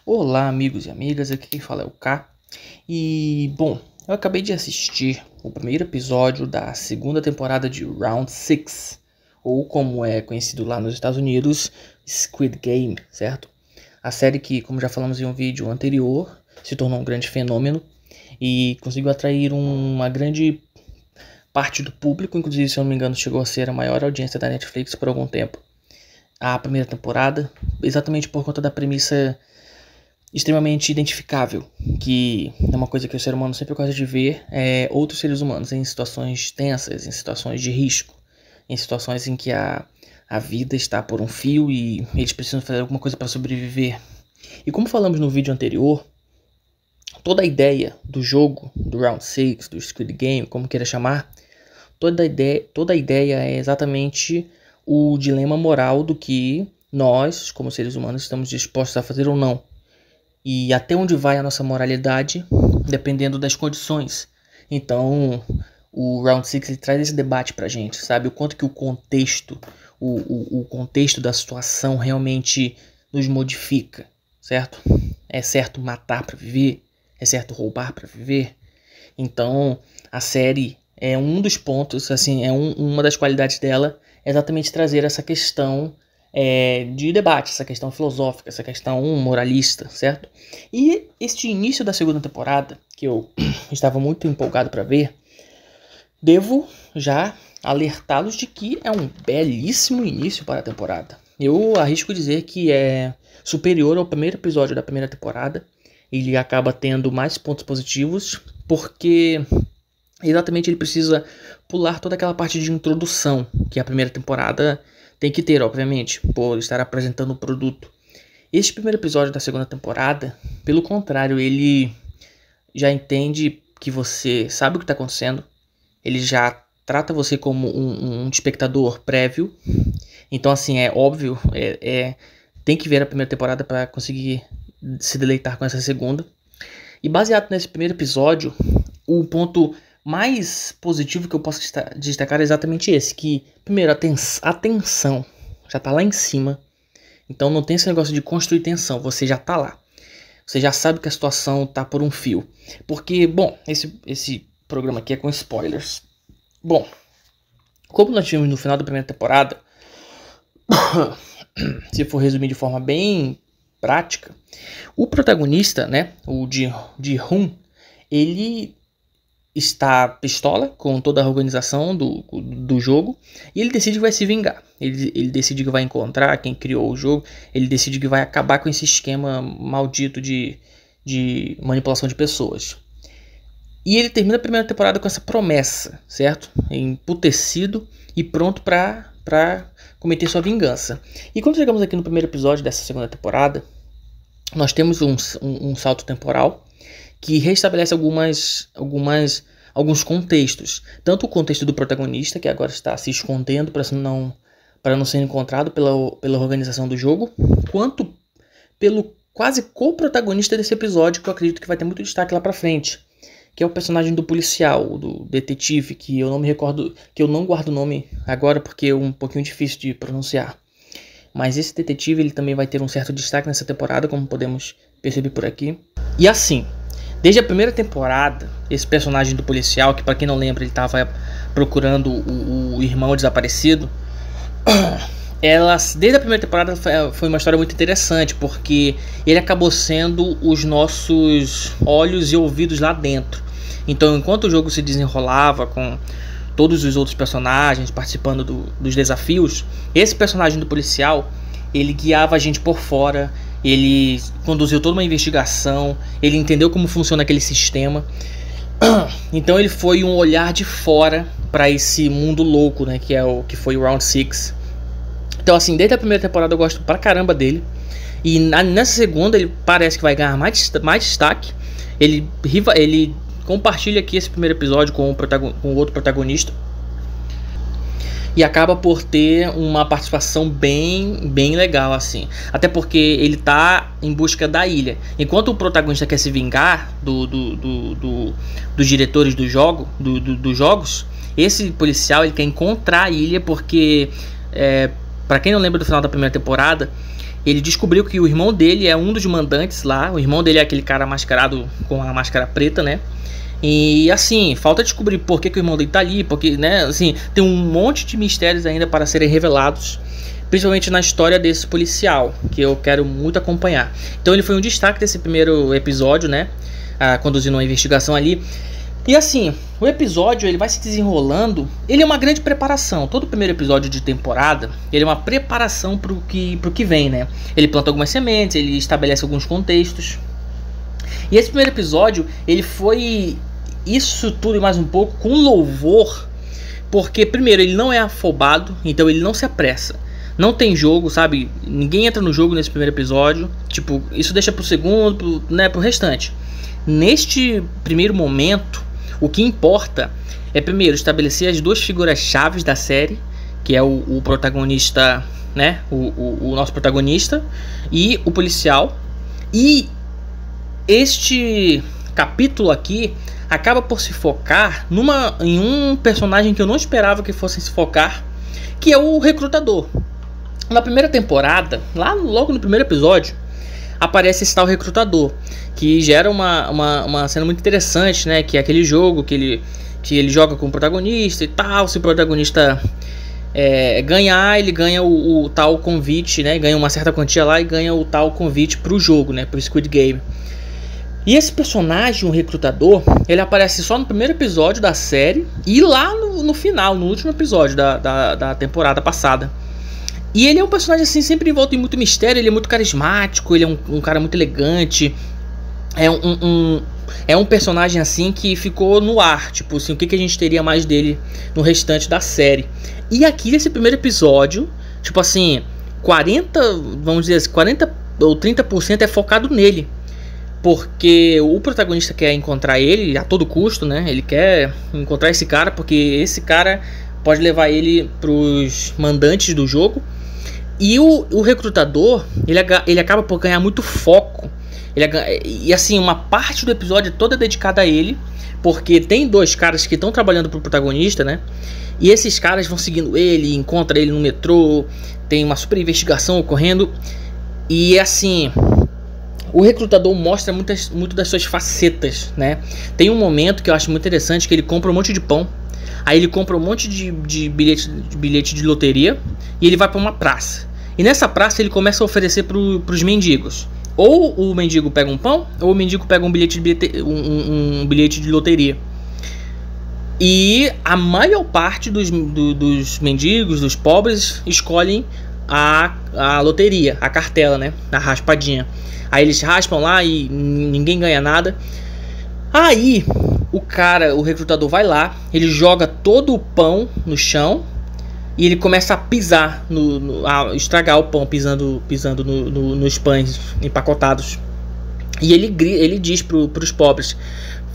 Olá, amigos e amigas, aqui quem fala é o K. E, bom, eu acabei de assistir o primeiro episódio da segunda temporada de Round 6, ou como é conhecido lá nos Estados Unidos, Squid Game, certo? A série que, como já falamos em um vídeo anterior, se tornou um grande fenômeno e conseguiu atrair uma grande parte do público, inclusive, se eu não me engano, chegou a ser a maior audiência da Netflix por algum tempo. A primeira temporada, exatamente por conta da premissa extremamente identificável, que é uma coisa que o ser humano sempre gosta de ver, outros seres humanos em situações tensas, em situações de risco, em situações em que a vida está por um fio e eles precisam fazer alguma coisa para sobreviver. E como falamos no vídeo anterior, toda a ideia do jogo, do Round 6, do Squid Game, como queira chamar, toda a ideia é exatamente o dilema moral do que nós, como seres humanos, estamos dispostos a fazer ou não. E até onde vai a nossa moralidade, dependendo das condições. Então, o Round 6 ele traz esse debate pra gente, sabe? O quanto que o contexto da situação realmente nos modifica, certo? É certo matar pra viver? É certo roubar pra viver? Então, a série é um dos pontos, assim, uma das qualidades dela, é exatamente trazer essa questão de debate, essa questão filosófica, essa questão moralista, certo? E este início da segunda temporada, que eu estava muito empolgado para ver, devo já alertá-los de que é um belíssimo início para a temporada. Eu arrisco dizer que é superior ao primeiro episódio da primeira temporada. Ele acaba tendo mais pontos positivos, porque exatamente ele precisa pular toda aquela parte de introdução que a primeira temporada tem que ter, obviamente, por estar apresentando o produto. Este primeiro episódio da segunda temporada, pelo contrário, ele já entende que você sabe o que está acontecendo. Ele já trata você como um espectador prévio. Então, assim, é óbvio, tem que ver a primeira temporada para conseguir se deleitar com essa segunda. E baseado nesse primeiro episódio, o ponto mais positivo que eu posso destacar é exatamente esse, que, primeiro, a tensão já tá lá em cima, então não tem esse negócio de construir tensão, você já tá lá, você já sabe que a situação tá por um fio, porque, bom, esse programa aqui é com spoilers. Bom, como nós tivemos no final da primeira temporada, se for resumir de forma bem prática, o protagonista, né, o Ji-hoon, ele está pistola com toda a organização do jogo e ele decide que vai se vingar. Ele decide que vai encontrar quem criou o jogo, ele decide que vai acabar com esse esquema maldito de manipulação de pessoas. E ele termina a primeira temporada com essa promessa, certo? Emputecido e pronto para cometer sua vingança. E quando chegamos aqui no primeiro episódio dessa segunda temporada, nós temos um salto temporal que restabelece alguns contextos. Tanto o contexto do protagonista, que agora está se escondendo para não ser encontrado pela organização do jogo, quanto pelo quase co-protagonista desse episódio, que eu acredito que vai ter muito destaque lá pra frente, que é o personagem do policial, do detetive, que eu não me recordo, que eu não guardo o nome agora porque é um pouquinho difícil de pronunciar. Mas esse detetive ele também vai ter um certo destaque nessa temporada, como podemos perceber por aqui. E assim, desde a primeira temporada, esse personagem do policial, que para quem não lembra, ele estava procurando o irmão desaparecido, desde a primeira temporada foi uma história muito interessante, porque ele acabou sendo os nossos olhos e ouvidos lá dentro. Então, enquanto o jogo se desenrolava com todos os outros personagens participando dos desafios, esse personagem do policial, ele guiava a gente por fora, ele conduziu toda uma investigação, ele entendeu como funciona aquele sistema. Então ele foi um olhar de fora para esse mundo louco, né, que foi o Round 6. Então assim, desde a primeira temporada eu gosto pra caramba dele. E nessa segunda ele parece que vai ganhar mais destaque. Ele compartilha aqui esse primeiro episódio com o outro protagonista. E acaba por ter uma participação bem legal, assim. Até porque ele tá em busca da ilha. Enquanto o protagonista quer se vingar dos diretores dos jogos, esse policial ele quer encontrar a ilha porque Pra quem não lembra do final da primeira temporada, ele descobriu que o irmão dele é um dos mandantes lá. O irmão dele é aquele cara mascarado com a máscara preta, né? E assim, falta descobrir por que o irmão dele tá ali, porque, né, assim, tem um monte de mistérios ainda para serem revelados, principalmente na história desse policial, que eu quero muito acompanhar. Então ele foi um destaque desse primeiro episódio, né, conduzindo uma investigação ali. E assim, o episódio ele vai se desenrolando, ele é uma grande preparação. Todo primeiro episódio de temporada, ele é uma preparação pro que vem, né. Ele planta algumas sementes, ele estabelece alguns contextos. E esse primeiro episódio, ele foi isso tudo e mais um pouco com louvor, porque primeiro ele não é afobado, então ele não se apressa. Não tem jogo, sabe? Ninguém entra no jogo nesse primeiro episódio. Tipo, isso deixa pro segundo, pro restante. Neste primeiro momento, o que importa é primeiro estabelecer as duas figuras-chave da série, que é o protagonista, né? O nosso protagonista e o policial. E este capítulo aqui acaba por se focar em um personagem que eu não esperava que fosse se focar, que é o recrutador. Na primeira temporada, lá logo no primeiro episódio, aparece esse tal recrutador, que gera uma cena muito interessante, né? Que é aquele jogo que ele joga com o protagonista e tal. Se o protagonista ganhar, ele ganha o tal convite, né? Ganha uma certa quantia lá e ganha o tal convite pro jogo, né? Pro Squid Game. E esse personagem, o recrutador, ele aparece só no primeiro episódio da série e lá no final, no último episódio da temporada passada. E ele é um personagem assim, sempre envolto em muito mistério, ele é muito carismático, ele é um cara muito elegante. É um personagem assim que ficou no ar, tipo assim, o que a gente teria mais dele no restante da série. E aqui nesse primeiro episódio, tipo assim, 40 ou 30% é focado nele. Porque o protagonista quer encontrar ele a todo custo, né? Ele quer encontrar esse cara porque esse cara pode levar ele pros mandantes do jogo. E o recrutador, ele acaba por ganhar muito foco. E assim, uma parte do episódio é toda dedicada a ele, porque tem dois caras que estão trabalhando pro protagonista, né? E esses caras vão seguindo ele, encontram ele no metrô, tem uma super investigação ocorrendo. E assim, o recrutador mostra muito das suas facetas, né? Tem um momento que eu acho muito interessante, que ele compra um monte de pão. Aí ele compra um monte de bilhete de loteria e ele vai para uma praça. E nessa praça ele começa a oferecer pros mendigos. Ou o mendigo pega um pão, ou o mendigo pega um bilhete de loteria. E a maior parte dos mendigos, dos pobres, escolhem a loteria, a cartela, né? A raspadinha. Aí eles raspam lá e ninguém ganha nada. Aí o recrutador vai lá, ele joga todo o pão no chão e ele começa a pisar, a estragar o pão, pisando nos pães empacotados. E ele diz pros pobres: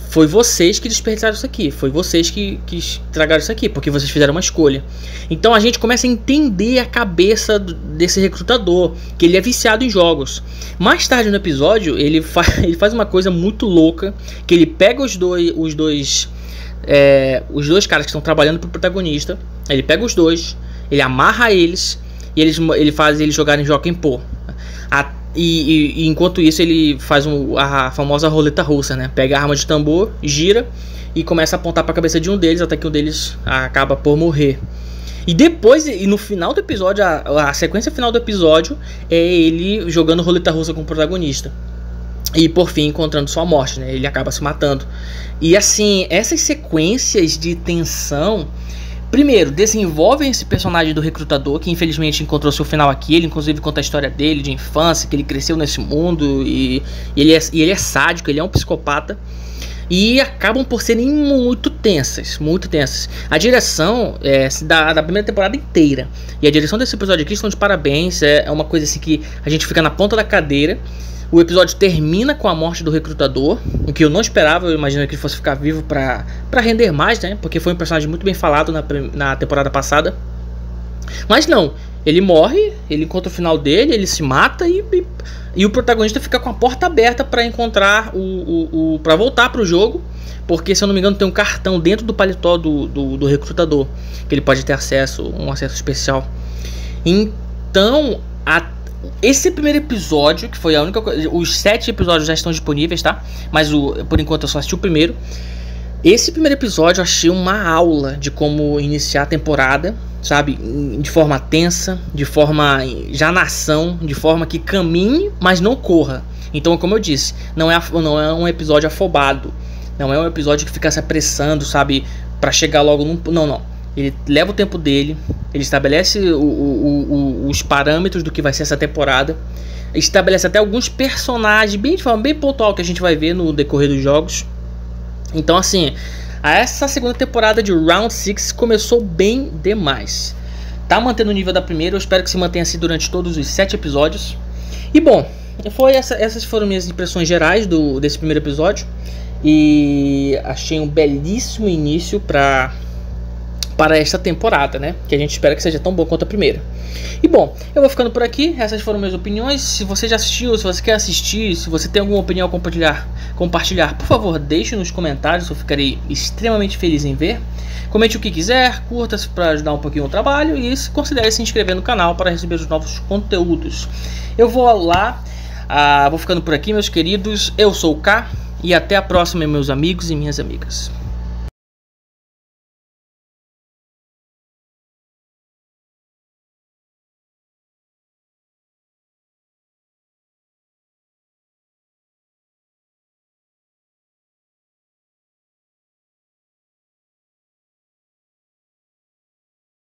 foi vocês que desperdiçaram isso aqui, foi vocês que estragaram isso aqui, porque vocês fizeram uma escolha. Então a gente começa a entender a cabeça desse recrutador, que ele é viciado em jogos. Mais tarde no episódio ele faz uma coisa muito louca, que ele pega os dois caras que estão trabalhando pro protagonista, ele pega os dois, ele amarra eles e ele faz eles jogarem Jockey Pô. E enquanto isso ele faz a famosa roleta russa, né? Pega a arma de tambor, gira e começa a apontar para a cabeça de um deles, até que um deles acaba por morrer. E depois, no final do episódio, a sequência final do episódio é ele jogando roleta russa com o protagonista. E por fim encontrando sua morte, né? Ele acaba se matando. E assim, essas sequências de tensão, primeiro, desenvolvem esse personagem do recrutador, que infelizmente encontrou seu final aqui. Ele inclusive conta a história dele, de infância, que ele cresceu nesse mundo. E ele é sádico, ele é um psicopata. E acabam por serem muito tensas, muito tensas. A direção da primeira temporada inteira. E a direção desse episódio aqui estão de parabéns. É uma coisa assim que a gente fica na ponta da cadeira. O episódio termina com a morte do recrutador, o que eu não esperava. Eu imaginei que ele fosse ficar vivo pra render mais, né? Porque foi um personagem muito bem falado na temporada passada. Mas não, ele morre, ele encontra o final dele, ele se mata e o protagonista fica com a porta aberta para encontrar para voltar pro jogo. Porque, se eu não me engano, tem um cartão dentro do paletó do recrutador, que ele pode ter acesso, um acesso especial. Então, esse primeiro episódio, que foi a única coisa, os 7 episódios já estão disponíveis, tá? Mas por enquanto eu só assisti o primeiro. Esse primeiro episódio eu achei uma aula de como iniciar a temporada, sabe? De forma tensa, de forma já na ação, de forma que caminhe, mas não corra. Então, como eu disse, não é um episódio afobado. Não é um episódio que fica se apressando, sabe? Pra chegar logo num... Não. Ele leva o tempo dele, ele estabelece os parâmetros do que vai ser essa temporada, estabelece até alguns personagens de forma bem pontual que a gente vai ver no decorrer dos jogos. Então, assim, essa segunda temporada de Round 6 começou bem demais. Tá mantendo o nível da primeira, eu espero que se mantenha assim durante todos os 7 episódios. E bom, essas foram minhas impressões gerais desse primeiro episódio. E achei um belíssimo início para esta temporada, né? Que a gente espera que seja tão bom quanto a primeira. E bom, eu vou ficando por aqui. Essas foram minhas opiniões. Se você já assistiu, se você quer assistir, se você tem alguma opinião a compartilhar, por favor, deixe nos comentários. Eu ficarei extremamente feliz em ver. Comente o que quiser, curta para ajudar um pouquinho o trabalho e considere se inscrever no canal para receber os novos conteúdos. Eu vou lá, vou ficando por aqui, meus queridos. Eu sou o K e até a próxima, meus amigos e minhas amigas.